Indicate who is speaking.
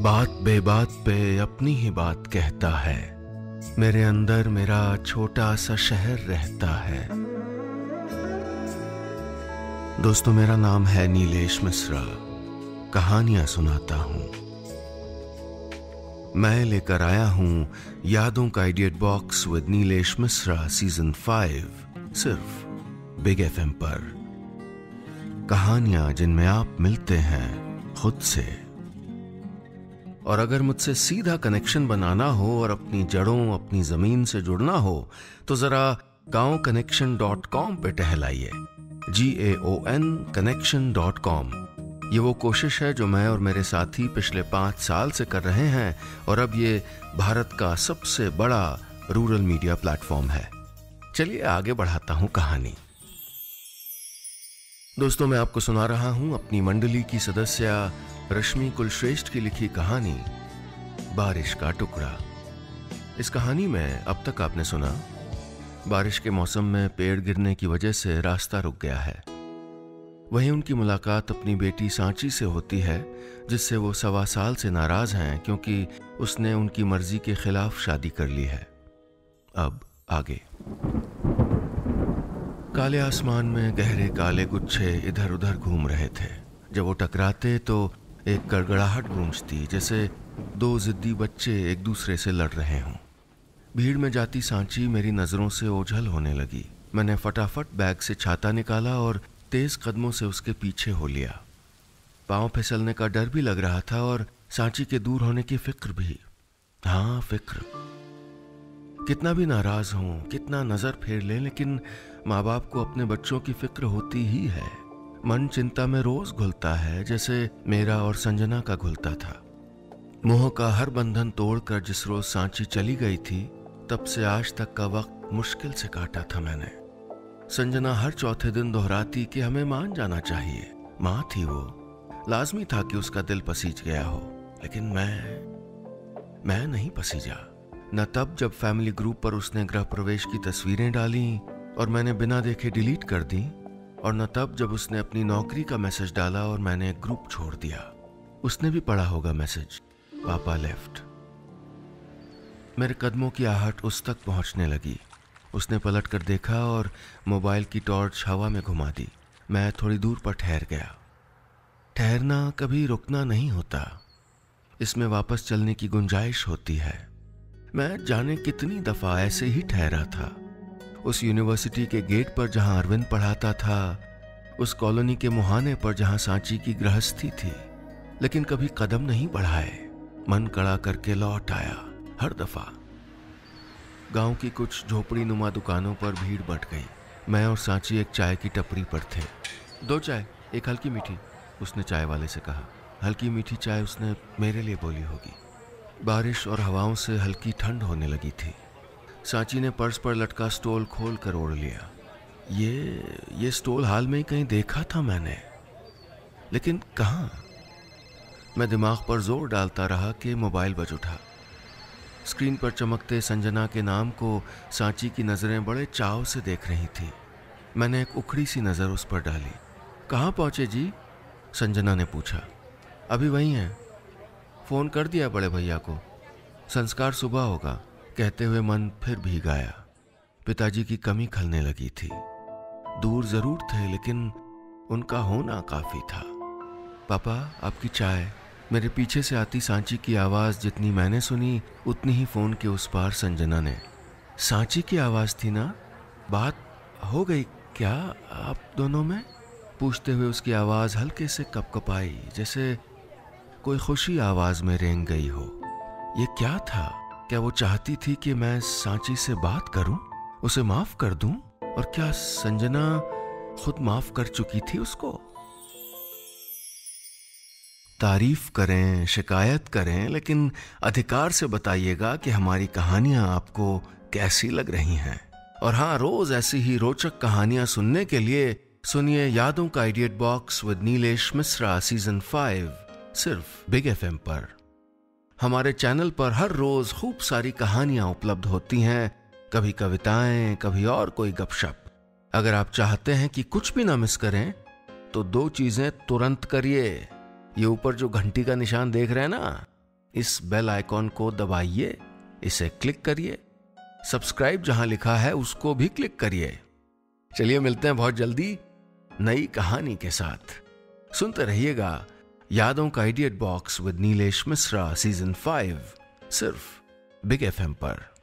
Speaker 1: बात बेबात पे अपनी ही बात कहता है। मेरे अंदर मेरा छोटा सा शहर रहता है। दोस्तों, मेरा नाम है नीलेश मिश्रा। कहानियां सुनाता हूं। मैं लेकर आया हूं यादों का idiot box with Nilesh Mishra season 5, सिर्फ बिग एफएम पर। कहानियां जिनमें आप मिलते हैं खुद से। और अगर मुझसे सीधा कनेक्शन बनाना हो और अपनी जड़ों, अपनी जमीन से जुड़ना हो तो जरा gaonconnection.com पे टहलाइए। GAON connection.com। ये वो कोशिश है जो मैं और मेरे साथी पिछले 5 साल से कर रहे हैं और अब ये भारत का सबसे बड़ा रूरल मीडिया प्लेटफॉर्म है। चलिए आगे बढ़ाता हूं कहानी। दोस्तों, मैं आपको सुना रहा हूं अपनी मंडली की सदस्य रश्मि कुलश्रेष्ठ की लिखी कहानी बारिश का टुकड़ा। इस कहानी में अब तक आपने सुना, बारिश के मौसम में पेड़ गिरने की वजह से रास्ता रुक गया है। वहीं उनकी मुलाकात अपनी बेटी सांची से होती है, जिससे वो 1.25 साल से नाराज हैं क्योंकि उसने उनकी मर्जी के खिलाफ शादी कर ली है। अब आगे। काले आसमान में गहरे काले गुच्छे इधर उधर घूम रहे थे। जब वो टकराते तो एक गड़गड़ाहट गूंजती, जैसे 2 जिद्दी बच्चे एक दूसरे से लड़ रहे हों। भीड़ में जाती सांची मेरी नजरों से ओझल होने लगी। मैंने फटाफट बैग से छाता निकाला और तेज कदमों से उसके पीछे हो लिया। पांव फिसलने का डर भी लग रहा था और सांची के दूर होने की फिक्र भी। हाँ, फिक्र। कितना भी नाराज हूं, कितना नजर फेर लें, लेकिन माँ बाप को अपने बच्चों की फिक्र होती ही है। मन चिंता में रोज घुलता है, जैसे मेरा और संजना का घुलता था। मोह का हर बंधन तोड़कर जिस रोज सांची चली गई थी, तब से आज तक का वक्त मुश्किल से काटा था मैंने। संजना हर चौथे दिन दोहराती कि हमें मान जाना चाहिए। माँ थी वो, लाजमी था कि उसका दिल पसीज गया हो, लेकिन मैं नहीं पसीजा। न तब जब फैमिली ग्रुप पर उसने गृह प्रवेश की तस्वीरें डाली और मैंने बिना देखे डिलीट कर दी, और न तब जब उसने अपनी नौकरी का मैसेज डाला और मैंने ग्रुप छोड़ दिया। उसने भी पढ़ा होगा मैसेज, पापा लेफ्ट। मेरे कदमों की आहट उस तक पहुंचने लगी। उसने पलट कर देखा और मोबाइल की टॉर्च हवा में घुमा दी। मैं थोड़ी दूर पर ठहर गया। ठहरना कभी रुकना नहीं होता, इसमें वापस चलने की गुंजाइश होती है। मैं जाने कितनी दफा ऐसे ही ठहरा था। उस यूनिवर्सिटी के गेट पर जहां अरविंद पढ़ाता था, उस कॉलोनी के मुहाने पर जहां सांची की गृहस्थी थी, लेकिन कभी कदम नहीं बढ़ाए। मन कड़ा करके लौट आया हर दफा। गांव की कुछ झोपड़ी नुमा दुकानों पर भीड़ बढ़ गई। मैं और सांची एक चाय की टपरी पर थे। 2 चाय, एक हल्की मीठी, उसने चाय वाले से कहा। हल्की मीठी चाय उसने मेरे लिए बोली होगी। बारिश और हवाओं से हल्की ठंड होने लगी थी। सांची ने पर्स पर लटका स्टोल खोल कर ओढ़ लिया। ये स्टोल हाल में ही कहीं देखा था मैंने, लेकिन कहाँ? मैं दिमाग पर जोर डालता रहा कि मोबाइल बज उठा। स्क्रीन पर चमकते संजना के नाम को सांची की नजरें बड़े चाव से देख रही थी। मैंने एक उखड़ी सी नजर उस पर डाली। कहाँ पहुंचे जी? संजना ने पूछा। अभी वहीं हैं, फोन कर दिया बड़े भैया को, संस्कार सुबह होगा, कहते हुए मन फिर भीग आया। पिताजी की कमी खलने लगी थी। दूर जरूर थे, लेकिन उनका होना काफी था। पापा, आपकी चाय। मेरे पीछे से आती सांची की आवाज जितनी मैंने सुनी, उतनी ही फोन के उस पार संजना ने। सांची की आवाज थी ना? बात हो गई क्या आप दोनों में? पूछते हुए उसकी आवाज हल्के से कपकपाई, जैसे कोई खुशी आवाज में रेंग गई हो। ये क्या था? क्या वो चाहती थी कि मैं सांची से बात करूं, उसे माफ कर दूं? और क्या संजना खुद माफ कर चुकी थी उसको? तारीफ करें, शिकायत करें, लेकिन अधिकार से बताइएगा कि हमारी कहानियां आपको कैसी लग रही हैं। और हाँ, रोज ऐसी ही रोचक कहानियां सुनने के लिए सुनिए यादों का idiot box with Nilesh Mishra season 5, सिर्फ बिग एफएम पर। हमारे चैनल पर हर रोज खूब सारी कहानियां उपलब्ध होती हैं, कभी कविताएं, कभी और कोई गपशप। अगर आप चाहते हैं कि कुछ भी ना मिस करें, तो 2 चीजें तुरंत करिए। ये ऊपर जो घंटी का निशान देख रहे हैं ना, इस बेल आइकॉन को दबाइए, इसे क्लिक करिए, सब्सक्राइब जहां लिखा है उसको भी क्लिक करिए। चलिए मिलते हैं बहुत जल्दी नई कहानी के साथ। सुनते रहिएगा यादों का idiot box with Nilesh Mishra season 5 सिर्फ बिग FM पर।